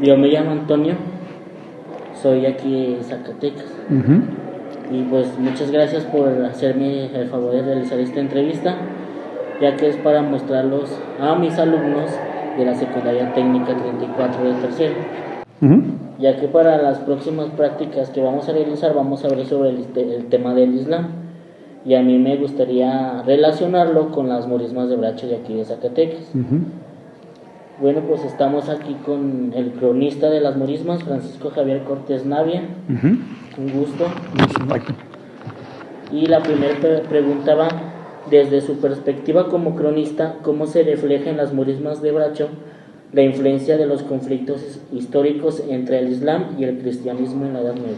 Yo me llamo Antonio, soy aquí de Zacatecas. Y pues muchas gracias por hacerme el favor de realizar esta entrevista, ya que es para mostrarlos a mis alumnos de la secundaria técnica 34 de tercero. Ya que para las próximas prácticas que vamos a realizar vamos a ver sobre el tema del Islam, y a mí me gustaría relacionarlo con las morismas de Bracho de aquí de Zacatecas. Bueno, pues estamos aquí con el cronista de las morismas, Francisco Javier Cortés Navia. Un gusto. Y la primera pregunta va, desde su perspectiva como cronista, ¿cómo se refleja en las morismas de Bracho la influencia de los conflictos históricos entre el Islam y el cristianismo en la Edad Media?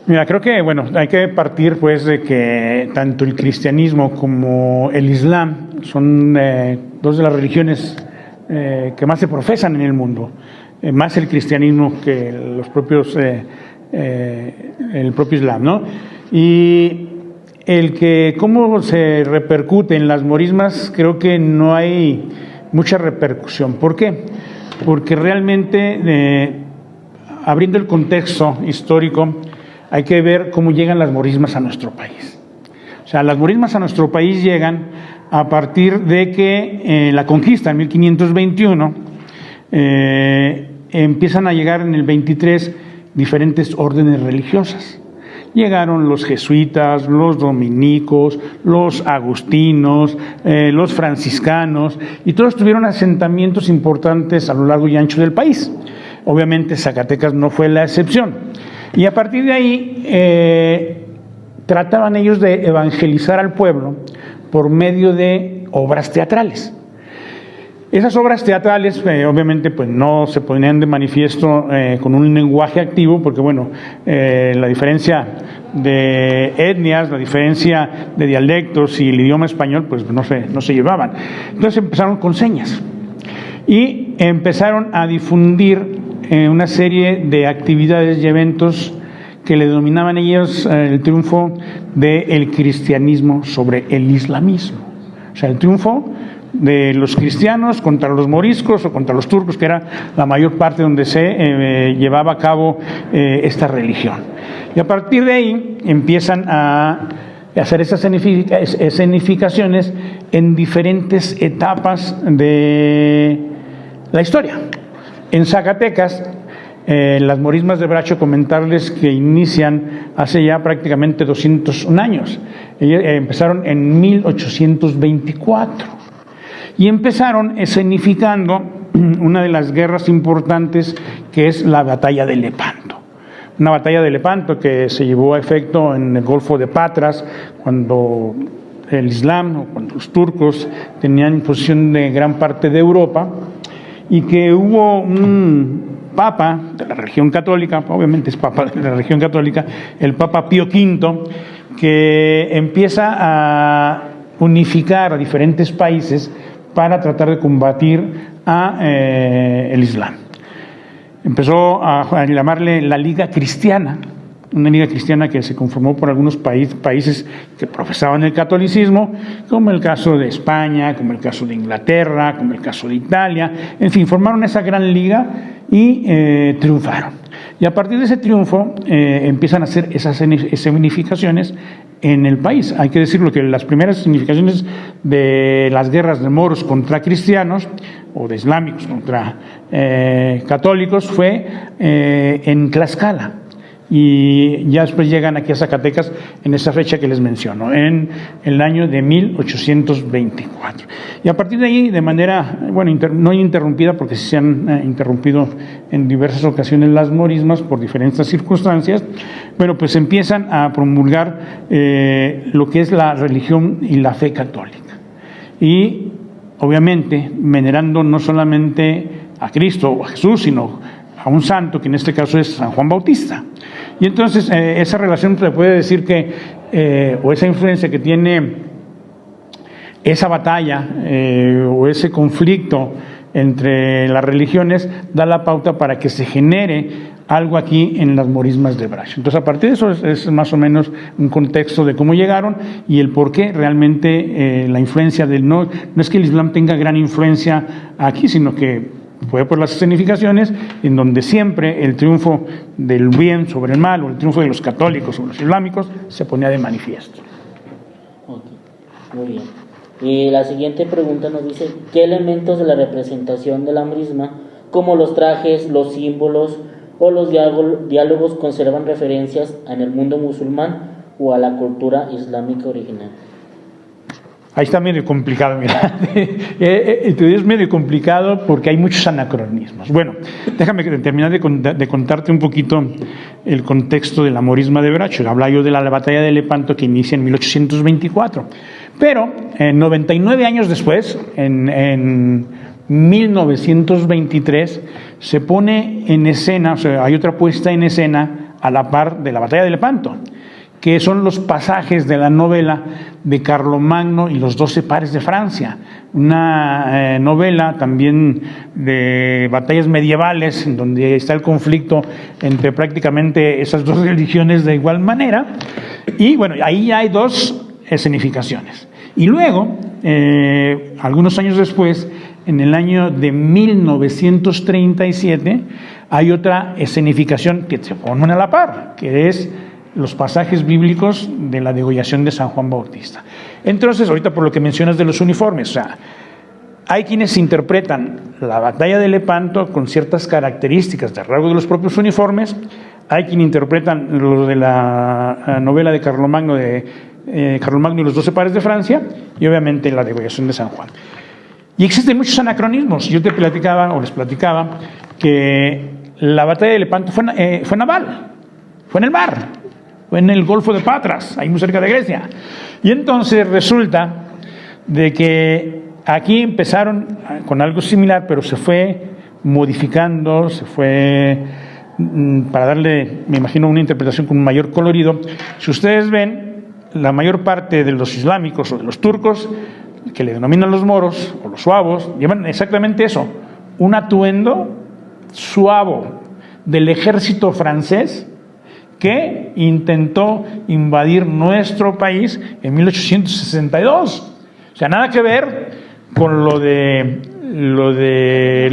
Mira, creo que, hay que partir pues de que tanto el cristianismo como el Islam son dos de las religiones que más se profesan en el mundo, más el cristianismo que los propios el propio Islam, ¿no? Y cómo se repercute en las morismas, creo que no hay mucha repercusión. ¿Por qué? Porque realmente, abriendo el contexto histórico, hay que ver cómo llegan las morismas a nuestro país. O sea, las morismas a nuestro país llegan a partir de que la conquista en 1521 empiezan a llegar en el 23 diferentes órdenes religiosas. Llegaron los jesuitas, los dominicos, los agustinos, los franciscanos, y todos tuvieron asentamientos importantes a lo largo y ancho del país. Obviamente Zacatecas no fue la excepción. Y a partir de ahí trataban ellos de evangelizar al pueblo por medio de obras teatrales. Esas obras teatrales obviamente pues no se ponían de manifiesto con un lenguaje activo, porque la diferencia de etnias, la diferencia de dialectos y el idioma español pues no se llevaban. Entonces empezaron con señas y empezaron a difundir una serie de actividades y eventos que le denominaban ellos el triunfo del cristianismo sobre el islamismo. O sea, el triunfo de los cristianos contra los moriscos o contra los turcos, que era la mayor parte donde se llevaba a cabo esta religión. Y a partir de ahí empiezan a hacer esas escenificaciones en diferentes etapas de la historia. En Zacatecas, las morismas de Bracho, comentarles que inician hace ya prácticamente 201 años. Empezaron en 1824 y empezaron escenificando una de las guerras importantes, que es la batalla de Lepanto. Una batalla de Lepanto que se llevó a efecto en el Golfo de Patras, cuando el Islam o cuando los turcos tenían posesión de gran parte de Europa, y que hubo un papa de la religión católica, obviamente es papa de la religión católica, el Papa Pío V, que empieza a unificar a diferentes países para tratar de combatir el Islam. Empezó a llamarle la Liga Cristiana, una liga cristiana que se conformó por algunos países que profesaban el catolicismo, como el caso de España, como el caso de Inglaterra, como el caso de Italia. En fin, formaron esa gran liga y triunfaron. Y a partir de ese triunfo empiezan a hacer esas escenificaciones en el país. Hay que decirlo que las primeras escenificaciones de las guerras de moros contra cristianos o de islámicos contra católicos fue en Tlaxcala. Y ya después llegan aquí a Zacatecas en esa fecha que les menciono, en el año de 1824. Y a partir de ahí, de manera, no interrumpida, porque se han interrumpido en diversas ocasiones las morismas por diferentes circunstancias, pues empiezan a promulgar lo que es la religión y la fe católica. Y obviamente venerando no solamente a Cristo o a Jesús, sino a un santo, que en este caso es San Juan Bautista. Y entonces esa relación se puede decir que, o esa influencia que tiene esa batalla o ese conflicto entre las religiones, da la pauta para que se genere algo aquí en las morismas de Bracho. Entonces, a partir de eso es más o menos un contexto de cómo llegaron y el por qué realmente la influencia no es que el Islam tenga gran influencia aquí, sino que fue por las escenificaciones en donde siempre el triunfo del bien sobre el mal, o el triunfo de los católicos sobre los islámicos, se ponía de manifiesto. Okay. Muy bien. Y la siguiente pregunta nos dice, ¿qué elementos de la representación de la morisma, como los trajes, los símbolos o los diálogos, conservan referencias en el mundo musulmán o a la cultura islámica original? Ahí está medio complicado, mira. Es medio complicado porque hay muchos anacronismos. Bueno, déjame terminar de contarte un poquito el contexto de la morisma de Bracho. Habla yo de la batalla de Lepanto, que inicia en 1824. Pero 99 años después, en 1923, se pone en escena, o sea, hay otra puesta en escena a la par de la batalla de Lepanto, que son los pasajes de la novela de Carlomagno y los 12 pares de Francia, una novela también de batallas medievales, en donde está el conflicto entre prácticamente esas dos religiones de igual manera, y bueno, ahí hay dos escenificaciones. Y luego, algunos años después, en el año de 1937, hay otra escenificación que se ponen a la par, que es los pasajes bíblicos de la degollación de San Juan Bautista. Entonces, ahorita por lo que mencionas de los uniformes, o sea, hay quienes interpretan la batalla de Lepanto con ciertas características de rasgos de los propios uniformes, hay quienes interpretan lo de la novela de Carlomagno y los 12 pares de Francia, y obviamente la degollación de San Juan. Y existen muchos anacronismos. Yo les platicaba que la batalla de Lepanto fue naval, fue en el mar, fue en el Golfo de Patras, ahí muy cerca de Grecia. Y entonces resulta de que aquí empezaron con algo similar, pero se fue modificando, se fue para darle, me imagino, una interpretación con un mayor colorido. Si ustedes ven, la mayor parte de los islámicos o de los turcos, que le denominan los moros o los suavos, llevan exactamente eso, un atuendo suavo del ejército francés que intentó invadir nuestro país en 1862. O sea, nada que ver con lo de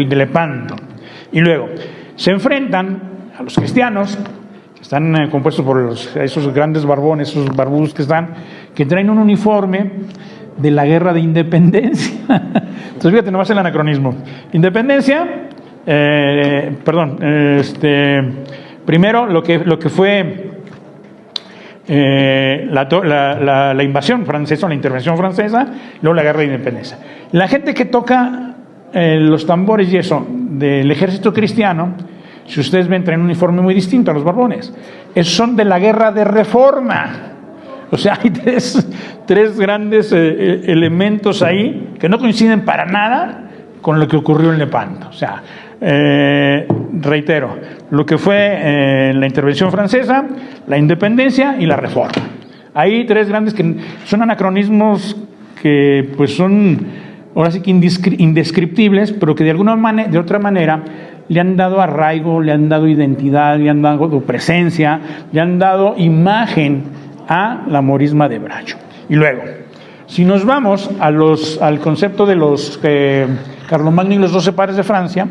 Lepanto. Y luego se enfrentan a los cristianos, que están compuestos por esos grandes barbones, esos barbudos que traen un uniforme de la guerra de independencia. Entonces, fíjate nomás el anacronismo. Independencia, primero lo que fue la invasión francesa, la intervención francesa, luego la guerra de independencia. La gente que toca los tambores y eso del ejército cristiano, si ustedes ven, traen un uniforme muy distinto a los barbones. Esos son de la guerra de reforma. O sea, hay tres grandes elementos ahí que no coinciden para nada con lo que ocurrió en Lepanto. O sea, reitero, lo que fue la intervención francesa, la independencia y la reforma. Hay tres grandes que son anacronismos que pues son ahora sí que indescriptibles, pero que de otra manera le han dado arraigo, le han dado identidad, le han dado presencia, le han dado imagen a la morisma de Bracho. Y luego, si nos vamos al concepto de los Carlomagno y los 12 pares de Francia,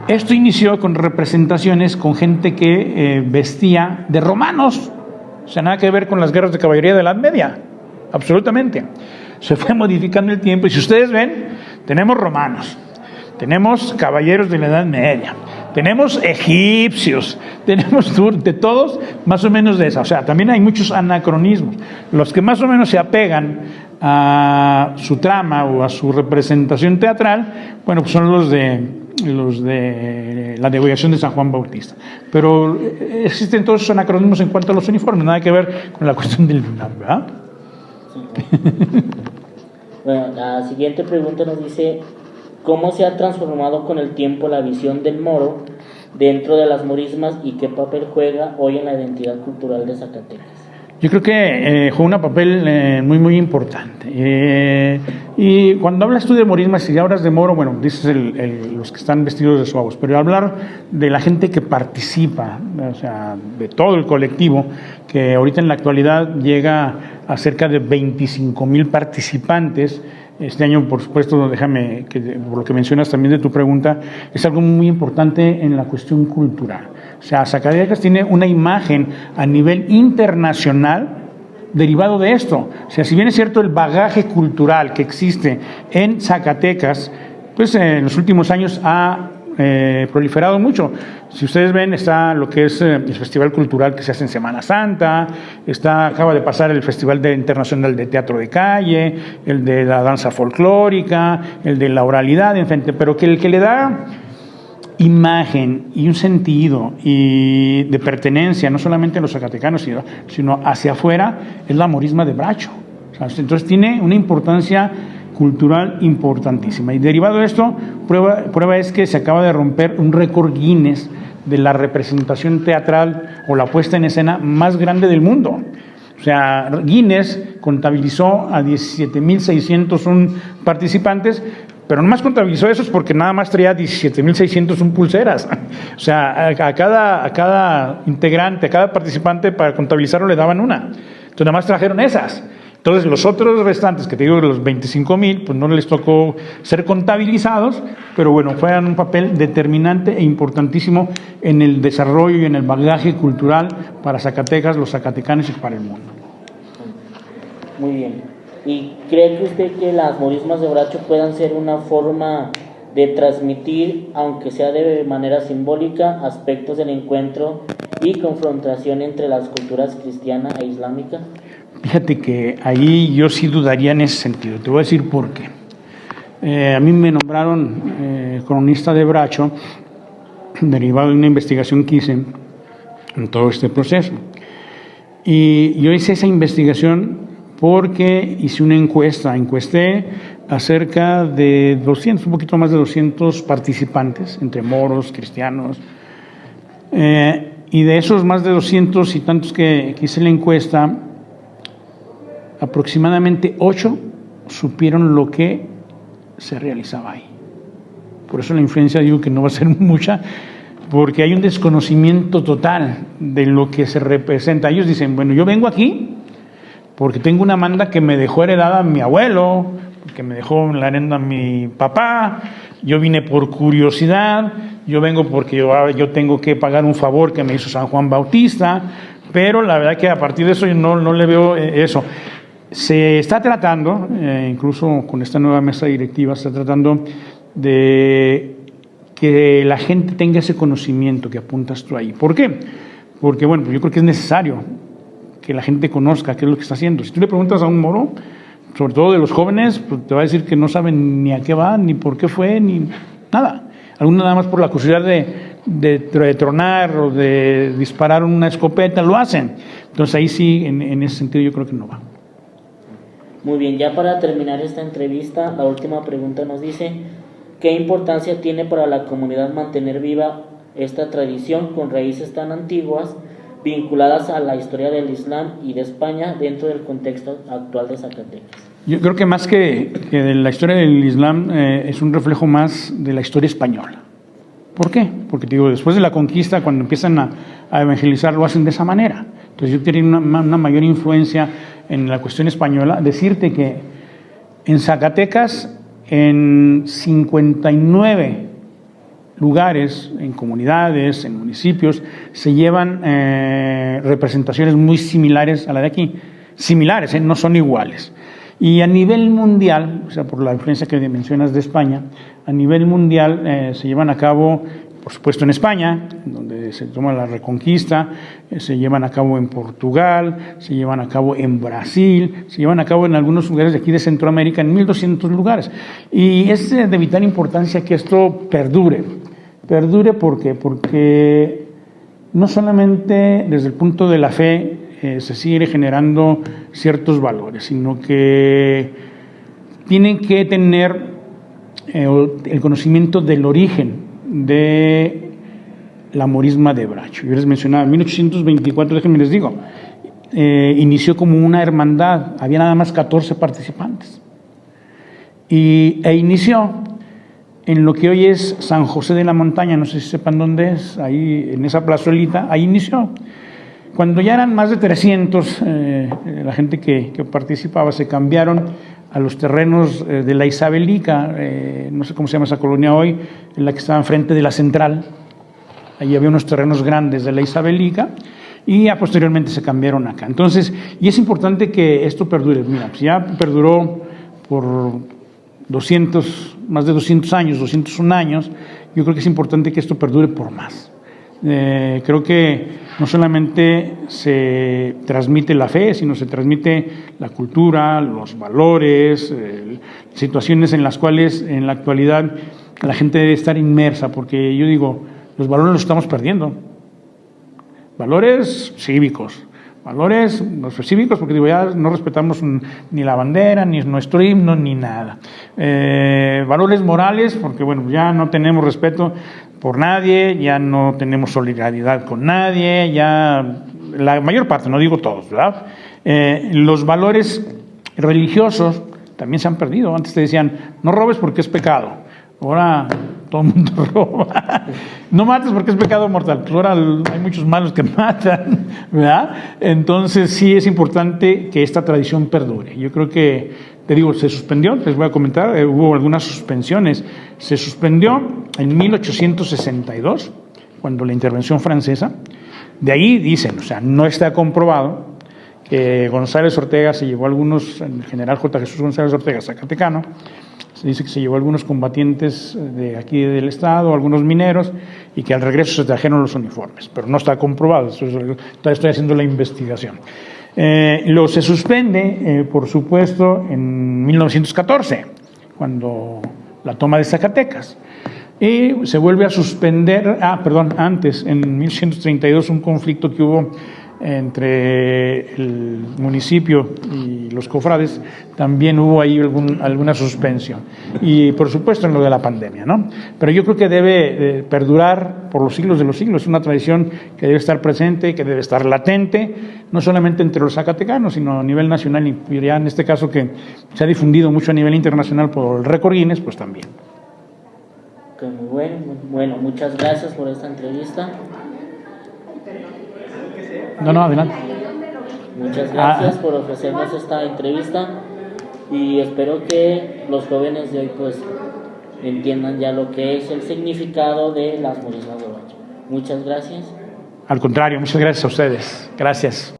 esto inició con representaciones con gente que vestía de romanos, o sea, nada que ver con las guerras de caballería de la Edad Media, absolutamente. Se fue modificando el tiempo, y si ustedes ven, tenemos romanos, tenemos caballeros de la Edad Media, tenemos egipcios, tenemos de todos más o menos de esa. O sea, también hay muchos anacronismos. Los que más o menos se apegan a su trama o a su representación teatral, bueno, pues son los de la degollación de San Juan Bautista. Pero existen todos esos anacronismos en cuanto a los uniformes, nada que ver con la cuestión del lunar, ¿verdad? Bueno, la siguiente pregunta nos dice: ¿cómo se ha transformado con el tiempo la visión del moro dentro de las morismas y qué papel juega hoy en la identidad cultural de Zacatecas? Yo creo que juega un papel muy, muy importante. Y cuando hablas tú de morismas, si hablas de moro, bueno, dices los que están vestidos de suavos, pero hablar de la gente que participa, o sea, de todo el colectivo, que ahorita en la actualidad llega a cerca de 25,000 participantes Este año, por supuesto, déjame, que por lo que mencionas también de tu pregunta, es algo muy importante en la cuestión cultural. O sea, Zacatecas tiene una imagen a nivel internacional derivado de esto. O sea, si bien es cierto el bagaje cultural que existe en Zacatecas, pues en los últimos años ha proliferado mucho. Si ustedes ven, está lo que es el festival cultural que se hace en Semana Santa, acaba de pasar el Festival Internacional de Teatro de Calle, el de la danza folclórica, el de la oralidad, en fin, pero que el que le da imagen y un sentido y de pertenencia, no solamente a los zacatecanos, sino hacia afuera, es la Morisma de Bracho. O sea, entonces tiene una importancia cultural importantísima. Y derivado de esto, prueba es que se acaba de romper un récord Guinness de la representación teatral o la puesta en escena más grande del mundo. O sea, Guinness contabilizó a 17.601 participantes, pero no más contabilizó esos porque nada más traía 17.601 pulseras. O sea, a cada integrante, a cada participante, para contabilizarlo le daban una. Entonces nada más trajeron esas. Entonces los otros restantes, que te digo, los 25.000, pues no les tocó ser contabilizados, pero bueno, juegan un papel determinante e importantísimo en el desarrollo y en el bagaje cultural para Zacatecas, los zacatecanos y para el mundo. Muy bien. ¿Y cree que usted que las morismas de Bracho puedan ser una forma de transmitir, aunque sea de manera simbólica, aspectos del encuentro y confrontación entre las culturas cristiana e islámica? Fíjate que ahí yo sí dudaría en ese sentido. Te voy a decir por qué. A mí me nombraron cronista de Bracho, derivado de una investigación que hice en todo este proceso. Y yo hice esa investigación porque hice una encuesté acerca de 200, un poquito más de 200 participantes, entre moros, cristianos, y de esos más de 200 y tantos que hice la encuesta, aproximadamente 8 supieron lo que se realizaba ahí. Por eso la influencia digo que no va a ser mucha, porque hay un desconocimiento total de lo que se representa. Ellos dicen, bueno, yo vengo aquí porque tengo una manda que me dejó heredada mi abuelo, que me dejó en la herencia mi papá, yo vine por curiosidad, yo vengo porque yo tengo que pagar un favor que me hizo San Juan Bautista, pero la verdad que a partir de eso yo no le veo eso. Se está tratando, incluso con esta nueva mesa directiva, se está tratando de que la gente tenga ese conocimiento que apuntas tú ahí. ¿Por qué? Porque, bueno, yo creo que es necesario que la gente conozca qué es lo que está haciendo. Si tú le preguntas a un moro, sobre todo de los jóvenes, pues te va a decir que no saben ni a qué va, ni por qué fue, ni nada. Algunos nada más por la curiosidad de tronar o de disparar una escopeta, lo hacen. Entonces ahí sí, en ese sentido yo creo que no va. Muy bien, ya para terminar esta entrevista, la última pregunta nos dice, ¿qué importancia tiene para la comunidad mantener viva esta tradición con raíces tan antiguas, vinculadas a la historia del Islam y de España dentro del contexto actual de Zacatecas? Yo creo que más que de la historia del Islam es un reflejo más de la historia española. ¿Por qué? Porque digo, después de la conquista, cuando empiezan a evangelizar, lo hacen de esa manera. Entonces yo tenía una mayor influencia en la cuestión española. Decirte que en Zacatecas, en 59 lugares, en comunidades, en municipios, se llevan representaciones muy similares a la de aquí. Similares, no son iguales. Y a nivel mundial, o sea, por la influencia que mencionas de España, a nivel mundial se llevan a cabo, por supuesto en España, donde se toma la Reconquista, se llevan a cabo en Portugal, se llevan a cabo en Brasil, se llevan a cabo en algunos lugares de aquí de Centroamérica, en 1.200 lugares. Y es de vital importancia que esto perdure. Perdure porque no solamente desde el punto de la fe se sigue generando ciertos valores, sino que tienen que tener el conocimiento del origen de la morisma de Bracho. Yo les mencionaba, en 1824, déjenme les digo, inició como una hermandad, había nada más 14 participantes. E inició en lo que hoy es San José de la Montaña, no sé si sepan dónde es, ahí en esa plazolita, ahí inició. Cuando ya eran más de 300, la gente que participaba, se cambiaron a los terrenos de la Isabelica, no sé cómo se llama esa colonia hoy, en la que estaba enfrente de la central. Ahí había unos terrenos grandes de la Isabelica y posteriormente se cambiaron acá. Entonces, y es importante que esto perdure. Mira, pues ya perduró por más de 200 años, 201 años, yo creo que es importante que esto perdure por más. Creo que no solamente se transmite la fe, sino se transmite la cultura, los valores, situaciones en las cuales en la actualidad la gente debe estar inmersa, porque yo digo, los valores los estamos perdiendo. Valores cívicos, porque digo, ya no respetamos ni la bandera, ni nuestro himno, ni nada. Valores morales, porque bueno, ya no tenemos respeto por nadie, ya no tenemos solidaridad con nadie, ya la mayor parte, no digo todos, ¿verdad? Los valores religiosos también se han perdido. Antes te decían, no robes porque es pecado. Ahora todo el mundo roba. No mates porque es pecado mortal. Pues ahora hay muchos malos que matan, ¿verdad? Entonces sí es importante que esta tradición perdure. Yo creo que, te digo, se suspendió, les voy a comentar, hubo algunas suspensiones. Se suspendió en 1862, cuando la intervención francesa. De ahí dicen, o sea, no está comprobado que González Ortega se llevó a algunos, el general J. Jesús González Ortega, zacatecano, se dice que se llevó a algunos combatientes de aquí del estado, algunos mineros, y que al regreso se trajeron los uniformes, pero no está comprobado, todavía estoy haciendo la investigación. Se suspende, por supuesto, en 1914, cuando la toma de Zacatecas, y se vuelve a suspender, antes, en 1132, un conflicto que hubo entre el municipio y los cofrades, también hubo ahí alguna suspensión. Y por supuesto en lo de la pandemia, ¿no? Pero yo creo que debe perdurar por los siglos de los siglos. Es una tradición que debe estar presente, que debe estar latente, no solamente entre los zacatecanos, sino a nivel nacional, y ya en este caso que se ha difundido mucho a nivel internacional por el récord Guinness, pues también. Muy bueno, muchas gracias por esta entrevista. No, adelante. Muchas gracias por ofrecernos esta entrevista y espero que los jóvenes de hoy pues entiendan ya lo que es el significado de las morismas de Ovalle. Muchas gracias. Al contrario, muchas gracias a ustedes. Gracias.